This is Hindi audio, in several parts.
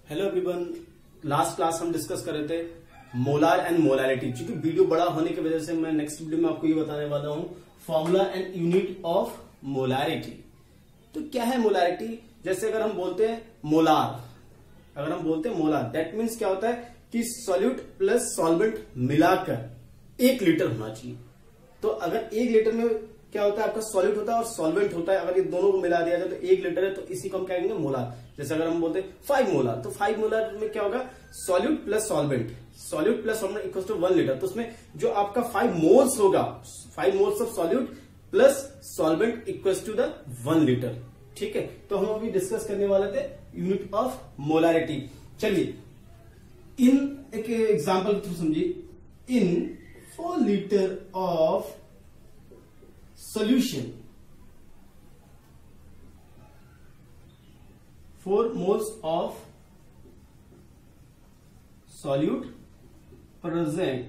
हेलो एवरीवन, लास्ट क्लास हम डिस्कस कर रहे थे मोलार एंड मोलारिटी। क्योंकि वीडियो बड़ा होने की वजह से मैं नेक्स्ट वीडियो में आपको ये बताने वाला हूं formula and unit of molarity. तो क्या है मोलारिटी? जैसे अगर हम बोलते हैं मोलार, दैट मीन्स क्या होता है कि सॉल्यूट प्लस सॉल्वेंट मिलाकर 1 लीटर होना चाहिए। तो अगर 1 लीटर में क्या होता है, आपका सॉल्यूट होता है और सॉल्वेंट होता है, अगर ये दोनों को मिला दिया जाए तो 1 लीटर है, तो इसी को हम क्या कहेंगे मोलार। जैसे अगर हम बोलते हैं 5 मोलार, तो 5 मोलार में क्या होगा, solute plus solvent equal to 1 litre. तो उसमें जो आपका 5 मोल्स होगा, 5 moles of solute plus solvent equal to the 1 litre. ठीक है, तो हम अभी डिस्कस करने वाले थे यूनिट ऑफ मोलारिटी। चलिए इन एक एग्जाम्पल के थ्रू समझिए। इन 4 litre of solution, 4 moles of solute present.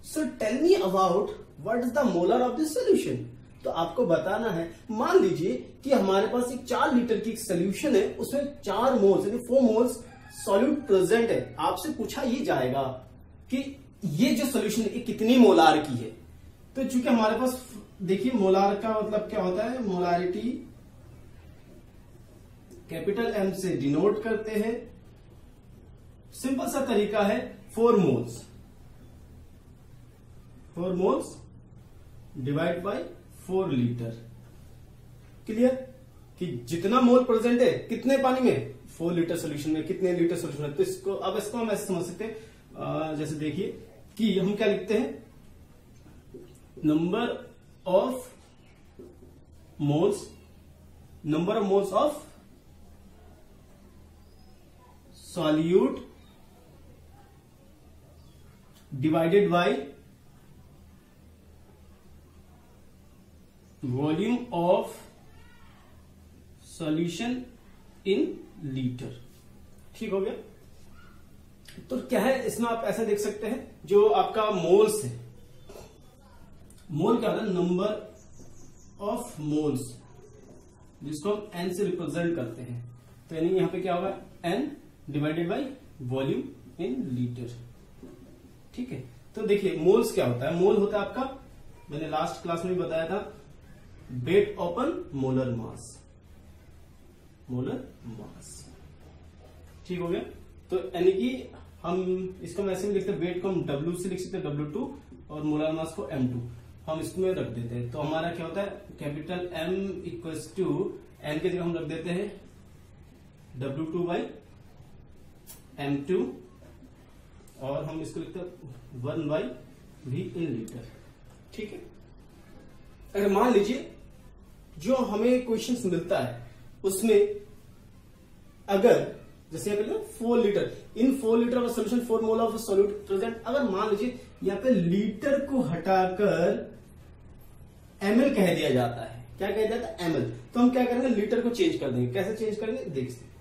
So tell me about what is the molar of this solution. तो आपको बताना है, मान लीजिए कि हमारे पास एक 4 लीटर की सोल्यूशन है, उसमें 4 मोल्स यानी 4 मोल्स सॉल्यूट प्रेजेंट है। आपसे पूछा ये जाएगा कि ये जो सोल्यूशन है कितनी मोलार की है। तो चूंकि हमारे पास देखिए मोलार का मतलब क्या होता है, मोलारिटी कैपिटल एम से डिनोट करते हैं। सिंपल सा तरीका है 4 moles divide by 4 litre. Clear कि जितना मोल प्रेजेंट है कितने पानी में, 4 लीटर सोल्यूशन में कितने लीटर सोल्यूशन है। तो इसको हम ऐसे समझ सकते हैं, जैसे देखिए कि हम क्या लिखते हैं, number of moles of solute divided by volume of solution in litre. ठीक हो गया। तो क्या है इसमें, आप ऐसा देख सकते हैं, जो आपका मोल्स है, मोल क्या होता है, नंबर ऑफ मोल्स, जिसको हम एन से रिप्रेजेंट करते हैं। तो यानी यहां पे क्या होगा, N divided by volume in litre. ठीक है, तो देखिए मोल्स क्या होता है, मोल होता है आपका, मैंने लास्ट क्लास में भी बताया था, वेट अपॉन मोलर मास। ठीक हो गया। तो यानी कि हम इसको हम ऐसे भी लिखते हैं, वेट को हम W से लिख सकते हैं, W2, और मोलर मास को M2 हम इसमें रख देते हैं। तो हमारा क्या होता है, capital M equals to N की जगह हम रख देते हैं W2 बाई M2, और हम इसको लिखते हैं 1 बाई V इन लीटर। ठीक है। अगर मान लीजिए जो हमें क्वेश्चन मिलता है उसमें अगर जैसे यहाँ पे 4 litre, in 4 litre of solution 4 mole of solute present, अगर मान लीजिए यहाँ पे लीटर को हटाकर ml कह दिया जाता है, क्या कह दिया जाता है, ml, तो हम क्या करेंगे, लीटर को चेंज कर देंगे। कैसे चेंज करेंगे, देखते हैं।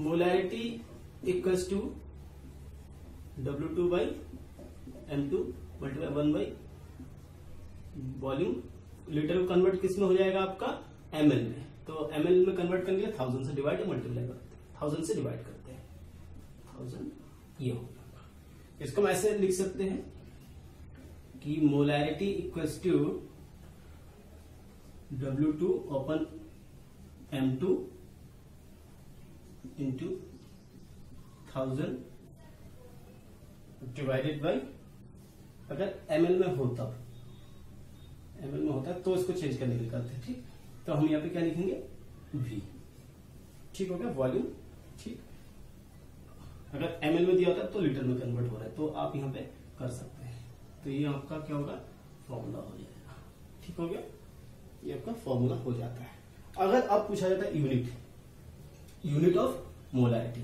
Molarity equals to W2 by M2 multiply 1 by volume. Litre को कन्वर्ट किस में हो जाएगा आपका, ml में। तो ml में कन्वर्ट करने के लिए 1000 से डिवाइड मल्टीप्लाई करते हैं, 1000 से डिवाइड करते हैं, 1000 ये हो जाएगा। इसको हम ऐसे लिख सकते हैं कि molarity equals to W2 upon M2 into 1000 divided by, अगर ml में होता है तो इसको चेंज करने के लिए करते हैं। ठीक, तो हम यहाँ पे क्या लिखेंगे, V। ठीक हो गया, वॉल्यूम। ठीक, अगर ml में दिया होता है तो लीटर में कन्वर्ट हो रहा है, तो आप यहाँ पे कर सकते हैं। तो ये आपका क्या होगा, फॉर्मूला हो जाएगा। ठीक हो गया, ये आपका फॉर्मूला हो जाता है। अगर अब पूछा जाता है यूनिट ऑफ मोलैरिटी,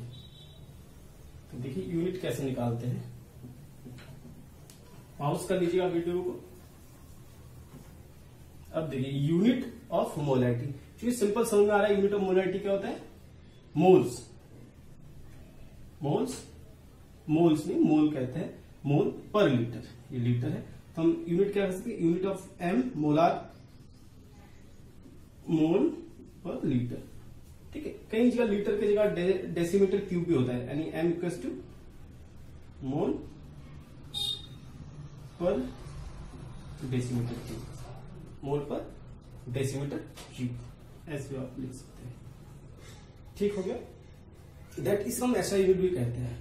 तो देखिए यूनिट कैसे निकालते हैं। पॉज कर लीजिएगा वीडियो को। अब देखिए यूनिट ऑफ मोलैरिटी, क्योंकि सिंपल समझ में आ रहा है यूनिट ऑफ मोलैरिटी क्या होता है, मोल्स नहीं, मोल कहते हैं, मोल पर लीटर, ये लीटर है। तो हम यूनिट क्या कर सकते हैं, यूनिट ऑफ M मोलार मोल पर लीटर। ठीक है। कई जगह लीटर की जगह डेसीमीटर क्यूब भी होता है, यानी m इक्वल टू मोल पर डेसीमीटर क्यूब, मोल पर डेसीमीटर क्यूब, ऐसे आप लिख सकते हैं। ठीक हो गया। दैट इसको हम ऐसा यूनिट भी कहते हैं,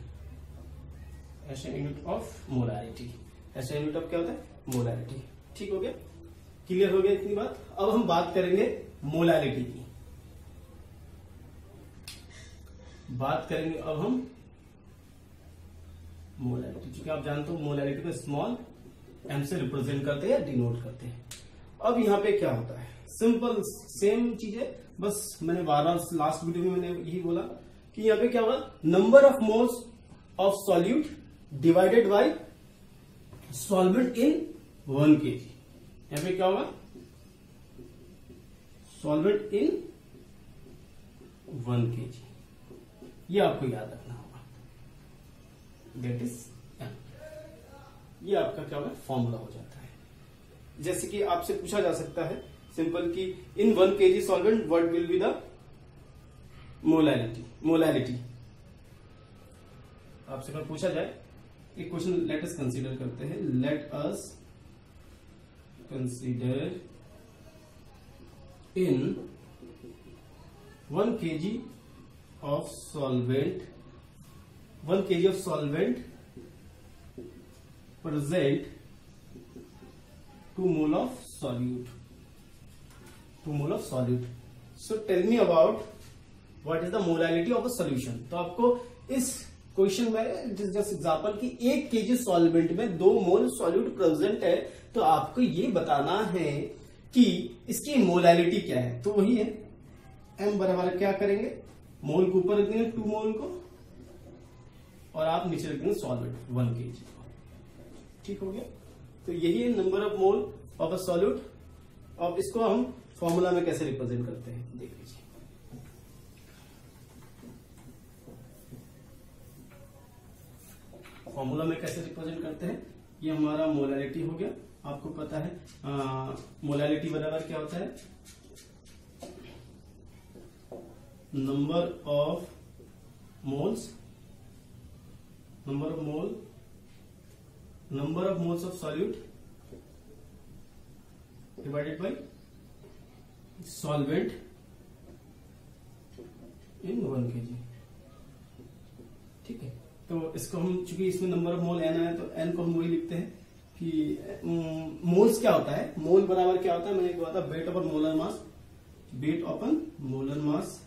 ऐसा यूनिट ऑफ मोलारिटी। ऐसा यूनिट ऑफ क्या होता है? मोलारिटी। ठीक हो गया, क्लियर हो गया इतनी बात। अब हम बात करेंगे मोलारिटी की, बात करेंगे अब हम मोलारिटी। क्योंकि आप जानते हो मोलारिटी को स्मॉल m से रिप्रेजेंट करते हैं या डिनोट करते हैं। अब यहाँ पे क्या होता है? सिंपल सेम चीज है, बस मैंने बार बार लास्ट वीडियो में मैंने यही बोला कि यहाँ पे क्या होगा, number of moles of solute divided by solvent in 1 kg। यहाँ पे क्या होगा? सॉल्वेंट इन 1 kg, ये आपको याद रखना होगा। दैट इज ये आपका क्या होगा? फॉर्मूला हो जाता है। जैसे कि आपसे पूछा जा सकता है सिंपल कि इन 1 kg solvent what will be the molarity. आपसे अगर पूछा जाए, एक क्वेश्चन लेट अस कंसीडर करते हैं। Let us consider in 1 kg of solvent, 1 kg of solvent present 2 mole of solute, 2 mole of solute. So tell me about what is the molality of a solution. तो आपको इस क्वेश्चन में जस्ट एग्जांपल कि 1 kg सॉल्वेंट में 2 मोल सॉल्यूट प्रेजेंट है, तो आपको ये बताना है कि इसकी मोलालिटी क्या है। तो वही है m बराबर क्या करेंगे, मोल को ऊपर रख देंगे 2 मोल को, और आप नीचे रख देंगे सॉल्वेंट 1 kg को। ठीक हो गया। तो यही है number of mole of a solute. अब इसको हम फॉर्मूला में कैसे रिप्रेजेंट करते हैं देख लीजिए। फॉर्मूला में कैसे रिप्रेजेंट करते हैं, ये हमारा मोलारिटी हो गया। आपको पता है मोलारिटी बराबर क्या होता है? Number of moles of solute divided by solvent in 1 kg। ठीक है। तो इसको हम, चूंकि इसमें नंबर ऑफ मोल n है, तो n को हम वही लिखते हैं कि मोल्स क्या होता है, मोल बराबर क्या होता है, मैंने कहा था weight upon molar mass, weight upon molar mass.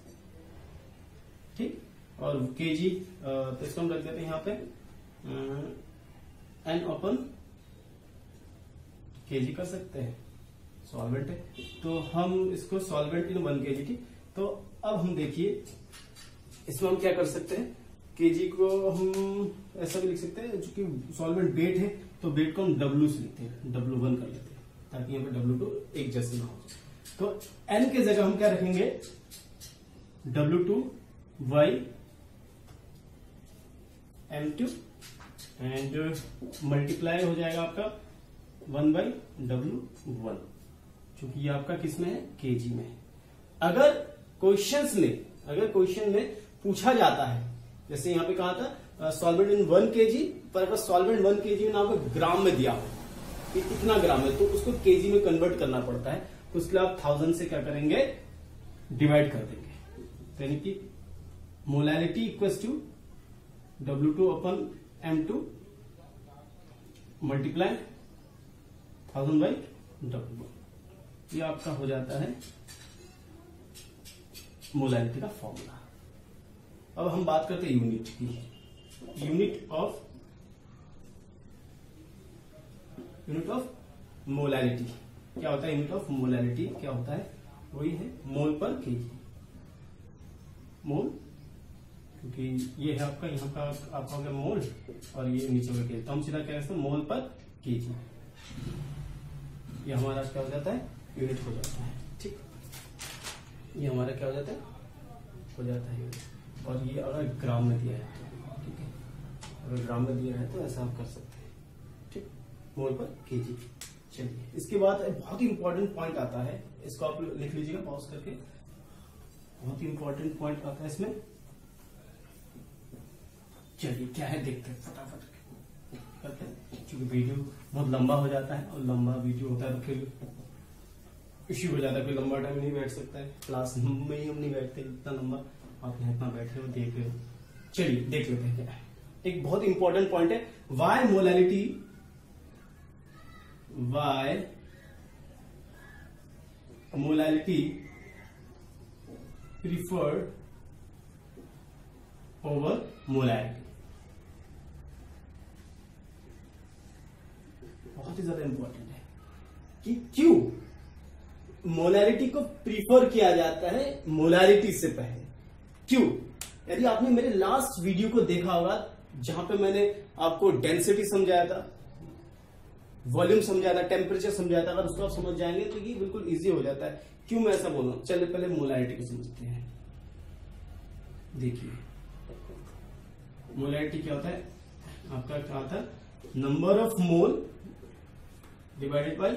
ठीक, और केजी, तो इसको हम रख देते हैं यहाँ पे n अपॉन केजी कर सकते हैं, सॉल्वेंट है तो हम इसको सॉल्वेंट इन 1 kg। ठीक, तो अब हम देखिए इसमें हम क्या कर सकते हैं, केजी को हम ऐसा भी लिख सकते हैं, चूंकि सॉल्वेंट वेट है तो वेट को हम W से लिखते हैं, W1 कर लेते हैं, ताकि यहाँ पे W2 एक जैसे ना हो। तो n के जगह हम क्या रखेंगे, W2 y M2 and multiply हो जाएगा आपका 1/W1, क्योंकि ये आपका किस में है, केजी में है। अगर क्वेश्चन में पूछा जाता है, जैसे यहाँ पे कहा था सॉल्वेंट इन 1 kg, पर अगर सॉल्वेंट 1 kg में आपको ग्राम में दिया हो कि इतना ग्राम है, तो उसको केजी में कन्वर्ट करना पड़ता है। तो उसके लिए आप 1000 से क्या करेंगे, डिवाइड कर देंगे, यानी कि molarity equals to W2 upon M2 multiply 1000/W1। ये आपका हो जाता है मोलारिटी का फॉर्मूला। अब हम बात करते हैं यूनिट की। यूनिट ऑफ मोलारिटी क्या होता है, यूनिट ऑफ मोलारिटी क्या होता है, वही है मोल पर केजी। मोल, क्योंकि ये है आपका, यहाँ का आपका हो गया मोल और ये नीचे हो गया केजी, तो हम सीधा क्या करते हैं, मोल पर केजी। ये हमारा क्या हो जाता है, यूनिट हो जाता है। ठीक, ये हमारा क्या हो जाता है यूनिट। और ये अगर ग्राम में दिया है तो ठीक है, अगर ग्राम में दिया है तो ऐसा आप कर सकते हैं। ठीक, मोल पर केजी। चलिए, इसके बाद बहुत ही इंपॉर्टेंट पॉइंट आता है, इसको आप लिख लीजिएगा पॉज करके। बहुत ही इंपॉर्टेंट पॉइंट आता है इसमें। चलिए क्या है देखते हैं फटाफट करते हैं, क्योंकि वीडियो बहुत लंबा हो जाता है और लंबा वीडियो होता है तो फिर इश्यू हो जाता है, कोई लंबा टाइम नहीं बैठ सकता है। क्लास में ही हम नहीं बैठते इतना लंबा, आप यहाँ इतना बैठे हो देख रहे हो। चलिए देख लेते हैं क्या है। एक बहुत इंपॉर्टेंट पॉइंट है, why molality preferred over molarity. बहुत ही ज्यादा इंपॉर्टेंट है कि क्यों मोलैरिटी को प्रीफर किया जाता है मोलैरिटी से पहले, क्यों? यदि आपने मेरे लास्ट वीडियो को देखा होगा जहां पे मैंने आपको डेंसिटी समझाया था, वॉल्यूम समझाया था, टेम्परेचर समझाया था, अगर उसको आप समझ जाएंगे तो ये बिल्कुल इजी हो जाता है। क्यों मैं ऐसा बोल रहा हूं? चलिए पहले मोलैरिटी को समझते हैं। देखिए मोलैरिटी क्या होता है, आपका क्या होता है, number of mole divided by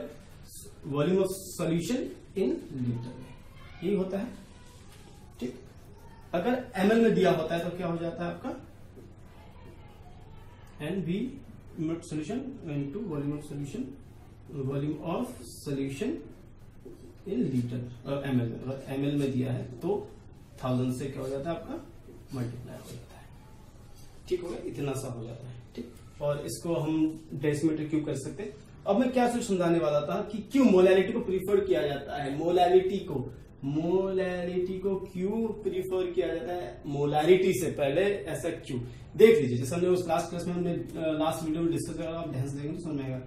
volume of solution in litre में, यही होता है। ठीक, अगर ml में दिया होता है तो क्या हो जाता है आपका NB solution into volume of solution in litre और ml में। अगर ml में दिया है तो 1000 से क्या हो जाता है आपका मल्टीप्लाई हो जाता है। ठीक हो गया, इतना सा हो जाता है। ठीक, और इसको हम डेसिमीटर क्यूब कर सकते हैं। अब मैं क्या समझाने वाला था कि क्यों मोलैरिटी को प्रीफर किया जाता है, मोलैरिटी को क्यों प्रीफर किया जाता है मोलैरिटी से पहले, ऐसा क्यों? देख लीजिए, जैसे हमने उस लास्ट क्लास में हमने लास्ट वीडियो में डिस्कस करा, आप ध्यान से देखेंगे तो समझ में आएगा।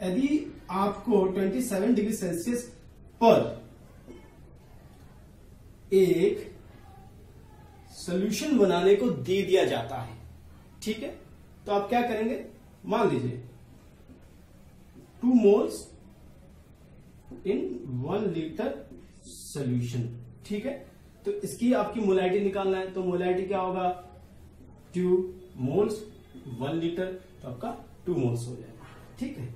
यदि आपको 27 डिग्री सेल्सियस पर एक सोल्यूशन बनाने को दे दिया जाता है, ठीक है, तो आप क्या करेंगे? मान लीजिए 2 मोल्स इन 1 लीटर सोल्यूशन, ठीक है, तो इसकी आपकी मोलैरिटी निकालना है, तो मोलैरिटी क्या होगा? 2 मोल्स 1 लीटर, तो आपका 2 मोल्स हो जाएगा। ठीक है,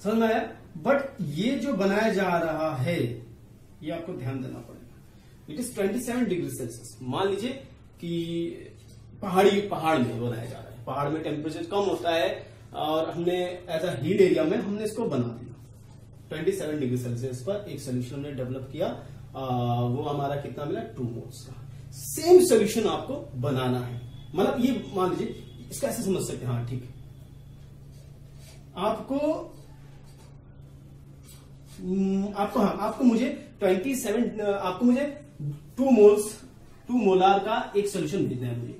समझ में आया? बट ये जो बनाया जा रहा है ये आपको ध्यान देना पड़ेगा। It is 27 degree Celsius. मान लीजिए कि पहाड़ में बनाया जा रहा है, पहाड़ में टेम्परेचर कम होता है और हमने एज अ हिल एरिया में हमने इसको बना दिया। 27 डिग्री सेल्सियस पर एक सोल्यूशन हमने डेवलप किया, वो हमारा कितना मिला? 2 मोल्स का। सेम सोल्यूशन आपको बनाना है, मतलब ये मान लीजिए, इसका ऐसे समझ सकते हैं। हाँ ठीक है, आपको मुझे 2 मोलार का एक सोल्यूशन भेजना है मुझे।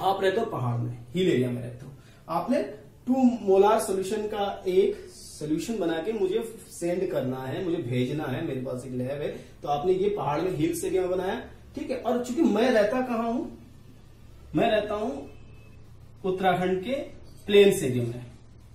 आप रहते हो पहाड़ में, हिल एरिया में रहते हो, आपने 2 मोलार सोल्यूशन का एक सोल्यूशन बना के मुझे सेंड करना है, मुझे भेजना है, मेरे पास एक लैब है, तो आपने ये पहाड़ में हिल्स एरिया में बनाया, ठीक है। और चूंकि मैं रहता कहां हूं, मैं रहता हूं उत्तराखंड के प्लेन्स एरिया में,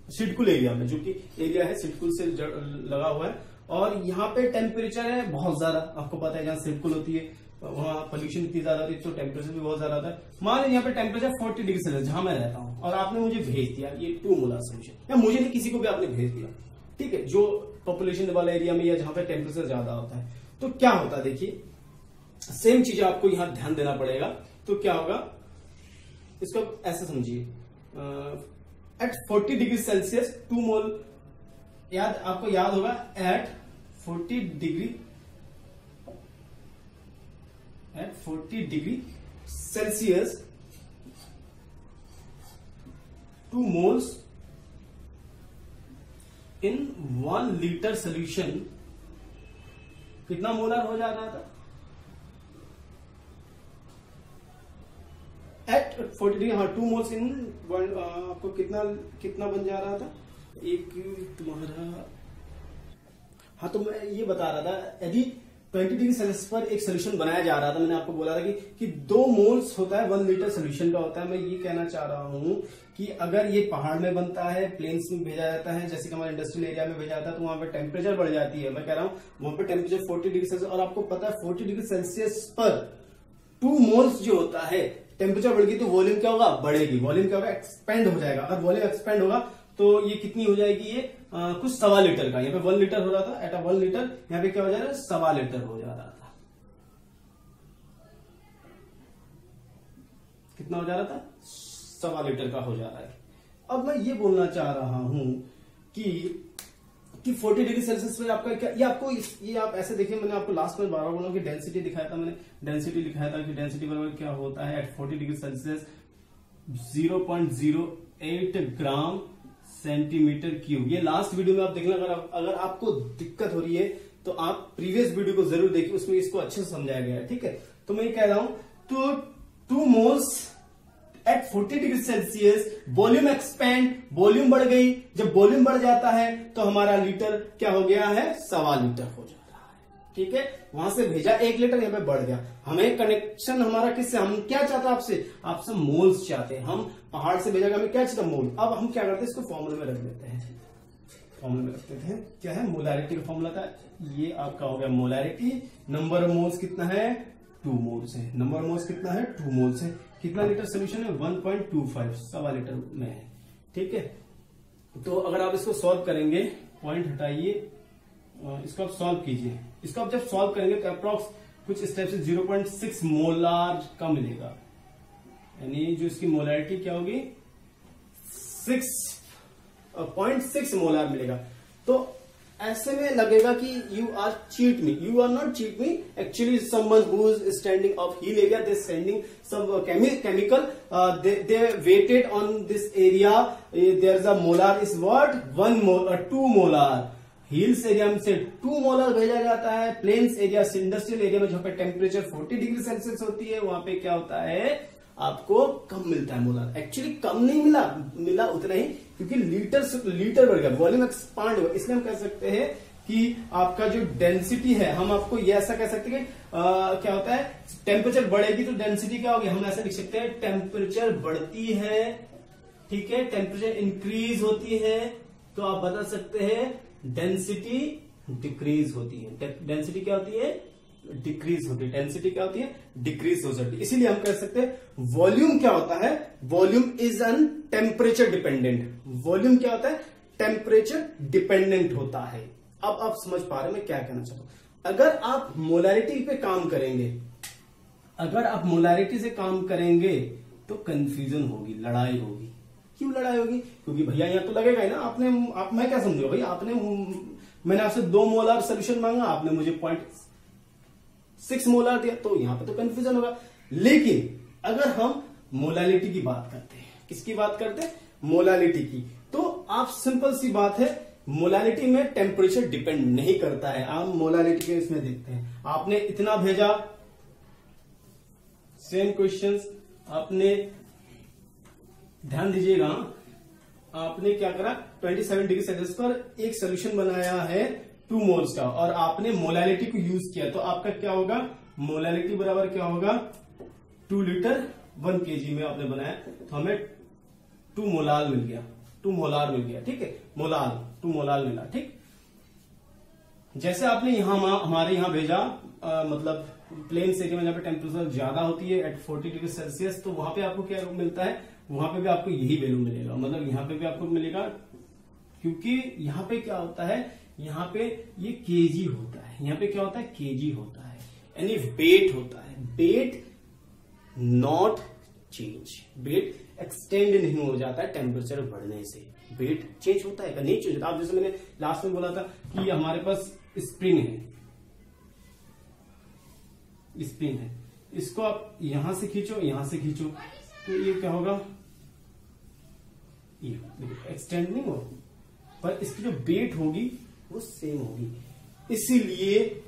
सिडकुल एरिया में, जो कि एरिया है सिडकुल से लगा हुआ है, और यहाँ पे टेम्परेचर है बहुत ज्यादा, आपको पता है जहां सिडकुल होती है वहां पोल्यूशन इतनी ज्यादा होती है, तो टेम्परेचर भी बहुत ज्यादा होता है। मान लीजिए यहाँ पे टेम्परेचर 40 डिग्री सेल्सियस जहां मैं रहता हूं, और आपने मुझे भेज दिया ये 2 मोलार सोल्यूशन, या मुझे नहीं किसी को भी आपने भेज दिया, ठीक है, जो पॉपुलेशन वाला एरिया में या जहां पे टेम्परेचर ज्यादा होता है, तो क्या होता है? देखिए सेम चीज आपको यहां ध्यान देना पड़ेगा। तो क्या होगा, इसको ऐसे समझिए, एट 40 डिग्री सेल्सियस 2 मोल, आपको याद होगा, at 40 degree Celsius 2 moles in 1 litre solution कितना मोलार हो जा रहा था? एट 40 डिग्री, हाँ 2 मोल्स इन 1, आपको कितना बन जा रहा था? एक तुम्हारा, हाँ तो मैं ये बता रहा था, यदि 20 डिग्री सेल्सियस पर एक सोल्यूशन बनाया जा रहा था, मैंने आपको बोला था कि 2 मोल्स होता है 1 लीटर सोल्यूशन का होता है। मैं ये कहना चाह रहा हूं कि अगर ये पहाड़ में बनता है, प्लेन्स में भेजा जाता है, जैसे कि हमारे इंडस्ट्रियल एरिया में भेजा जाता है, तो वहां पे टेम्परेचर बढ़ जाती है। मैं कह रहा हूं वहां पे टेम्परेचर 40 डिग्री सेल्सियस, और आपको पता है 40 डिग्री सेल्सियस पर 2 मोल्स जो होता है, टेम्परेचर बढ़ गई तो वॉल्यूम क्या होगा? बढ़ेगी। वॉल्यूम क्या होगा? एक्सपेंड हो जाएगा। अगर वॉल्यूम एक्सपेंड होगा तो ये कितनी हो जाएगी? ये कुछ 1.25 लीटर का, यहाँ पे 1 लीटर हो रहा था, एट 1 लीटर, यहाँ पे क्या हो जा रहा है? 1.25 लीटर हो जा रहा था। कितना हो जा रहा था, 1.25 लीटर का हो जा रहा है। अब मैं ये बोलना चाह रहा हूं कि 40 डिग्री सेल्सियस पे आपका क्या, ये आप ऐसे देखिए, मैंने आपको लास्ट में बार बोला कि डेंसिटी दिखाया था, मैंने डेंसिटी लिखाया था कि डेंसिटी बराबर क्या होता है at 40 degree Celsius 0.08 gram centimetre cube. ये लास्ट वीडियो में आप देखना, अगर आपको दिक्कत हो रही है तो आप प्रीवियस वीडियो को जरूर देखिए, उसमें इसको अच्छे से समझाया गया है, ठीक है। तो मैं ये कह रहा हूं, तो 2 moles at 40 degree Celsius, volume expand, volume बढ़ गई। जब वॉल्यूम बढ़ जाता है तो हमारा लीटर क्या हो गया है, 1.25 लीटर हो जा रहा है, ठीक है। वहां से भेजा 1 लीटर, यहाँ पे बढ़ गया। हमें कनेक्शन हमारा किससे, हम क्या चाहते हैं आपसे मोल्स चाहते हैं। हम पहाड़ से भेजा, हमें क्या चाहिए, मोल। अब हम क्या करते हैं, इसको फॉर्मूले में रख देते हैं। फॉर्मूले में रख देते हैं, क्या है, मोलैरिटी का फॉर्मूला था ये आपका हो गया मोलैरिटी। नंबर ऑफ मोल्स कितना है, 2 मोल्स है। नंबर ऑफ मोल्स कितना है, 2 मोल्स है। कितना लीटर सोल्यूशन है, 1.25, 1.25 लीटर में है, ठीक है। तो अगर आप इसको सॉल्व करेंगे, पॉइंट हटाइए, इसको आप सॉल्व कीजिए। इसको आप जब सॉल्व करेंगे तो अप्रॉक्स कुछ स्टेप से 0.6 मोलार का मिलेगा, यानी जो इसकी मोलैरिटी क्या होगी, 6.6 मोलार मिलेगा। तो ऐसे में लगेगा कि you are cheat me, you are not cheat me, actually someone who is standing of hill area, they sending some chemical, they waited on this area, there's a molar is what, 2 molar। Hills area में से 2 मोलर भेजा जाता है। प्लेन्स एरिया, इंडस्ट्रियल एरिया में जहां पे टेम्परेचर 40 डिग्री सेल्सियस होती है, वहां पे क्या होता है, आपको कम मिलता है मोलर। एक्चुअली कम नहीं मिला उतना ही, क्योंकि लीटर बढ़ गया, वॉल्यूम एक्सपांड हुआ। इसलिए हम कह सकते हैं कि आपका जो डेंसिटी है, हम आपको ये ऐसा कह सकते हैं कि क्या होता है, टेम्परेचर बढ़ेगी तो डेंसिटी क्या होगी, हम ऐसा लिख सकते हैं, टेम्परेचर बढ़ती है, ठीक है, टेम्परेचर इंक्रीज होती है, तो आप बता सकते हैं डेंसिटी डिक्रीज होती है। डेंसिटी क्या होती है, डिक्रीज होती है। डेंसिटी क्या होती है, डिक्रीज हो सकती है। इसीलिए हम कह सकते हैं वॉल्यूम क्या होता है, volume is an temperature dependent. Volume क्या होता है, टेम्परेचर डिपेंडेंट होता है। अब आप समझ पा रहे हैं मैं क्या कहना चाहता हूं। अगर आप मोलैरिटी पे काम करेंगे, अगर आप मोलैरिटी से काम करेंगे तो कंफ्यूजन होगी, लड़ाई होगी। क्यों लड़ाई होगी, क्योंकि भैया यहाँ तो लगेगा ही ना, मैं क्या समझूंगा भाई, मैंने आपसे 2 मोलार सोल्यूशन मांगा, आपने मुझे 0.6 मोलार दिया, तो यहां पे तो कंफ्यूजन होगा। लेकिन अगर हम मोलालिटी की बात करते हैं, किसकी बात करते हैं, मोलालिटी की, तो आप सिंपल सी बात है, मोलालिटी में टेम्परेचर डिपेंड नहीं करता है। आप मोलालिटी के इसमें देखते हैं, आपने इतना भेजा, सेम क्वेश्चंस, आपने ध्यान दीजिएगा, आपने क्या करा, 27 डिग्री सेल्सियस पर एक सोल्यूशन बनाया है 2 मोल्स का, और आपने मोलैलिटी को यूज किया, तो आपका क्या होगा, मोलैलिटी बराबर क्या होगा, 2 लीटर 1 kg में आपने बनाया, तो हमें 2 मोलार मिल गया, 2 मोलार मिल गया, ठीक है, मोलार 2 मोलार मिला, ठीक। जैसे आपने यहां हमारे यहां भेजा, मतलब प्लेन्स एरिया में जहां पे टेम्परेचर ज्यादा होती है एट 40 डिग्री सेल्सियस, तो वहां पे आपको क्या मिलता है, वहां पे भी आपको यही वैल्यू मिलेगा, मतलब यहां पे भी आपको मिलेगा, क्योंकि यहां पे क्या होता है, यहां पे ये केजी होता है, यहां पे क्या होता है, केजी होता है, यानी वेट होता है। Weight not change, weight extend नहीं हो जाता है टेम्परेचर बढ़ने से, वेट चेंज होता है, नहीं चेंज होता। आप जैसे मैंने लास्ट में बोला था कि हमारे पास स्प्रिंग है, स्प्रिंग है, इसको आप यहां से खींचो, यहां से खींचो, तो ये क्या होगा, ये एक्सटेंड नहीं होगा, पर इसकी जो वेट होगी वो सेम होगी। इसीलिए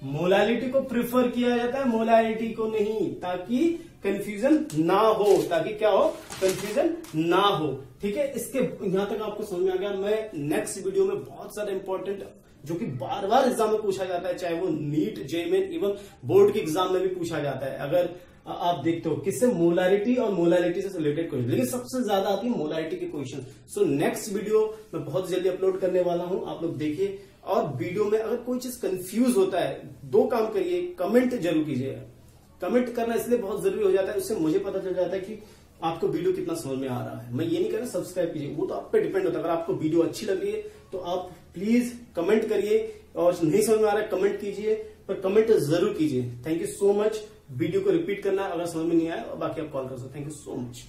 मोलैलिटी को प्रिफर किया जाता है, मोलैलिटी को नहीं, ताकि कंफ्यूजन ना हो, ताकि क्या हो, कंफ्यूजन ना हो, ठीक है। इसके यहां तक आपको समझ में आ गया। मैं नेक्स्ट वीडियो में बहुत सारे इंपॉर्टेंट, जो कि बार बार एग्जाम में पूछा जाता है, चाहे वो नीट, जेईई, इवन बोर्ड के एग्जाम में भी पूछा जाता है, अगर आप देखते हो किससे, मोलैरिटी और मोलैलिटी से रिलेटेड क्वेश्चन, लेकिन सबसे ज्यादा आती है मोलैरिटी के क्वेश्चन। सो नेक्स्ट वीडियो मैं बहुत जल्दी अपलोड करने वाला हूं, आप लोग देखिए। और वीडियो में अगर कोई चीज कंफ्यूज होता है, 2 काम करिए, कमेंट जरूर कीजिए। कमेंट करना इसलिए बहुत जरूरी हो जाता है, उससे मुझे पता चल जाता है कि आपको वीडियो कितना समझ में आ रहा है। मैं ये नहीं कह रहा सब्सक्राइब कीजिए, वो तो आप पे डिपेंड होता है। अगर आपको वीडियो अच्छी लग रही है तो आप प्लीज कमेंट करिए, और नहीं समझ में आ रहा है कमेंट कीजिए, पर कमेंट जरूर कीजिए। Thank you so much. Video को रिपीट करना अगर समझ में नहीं आया, और बाकी आप कॉल कर सकते हैं। Thank you so much.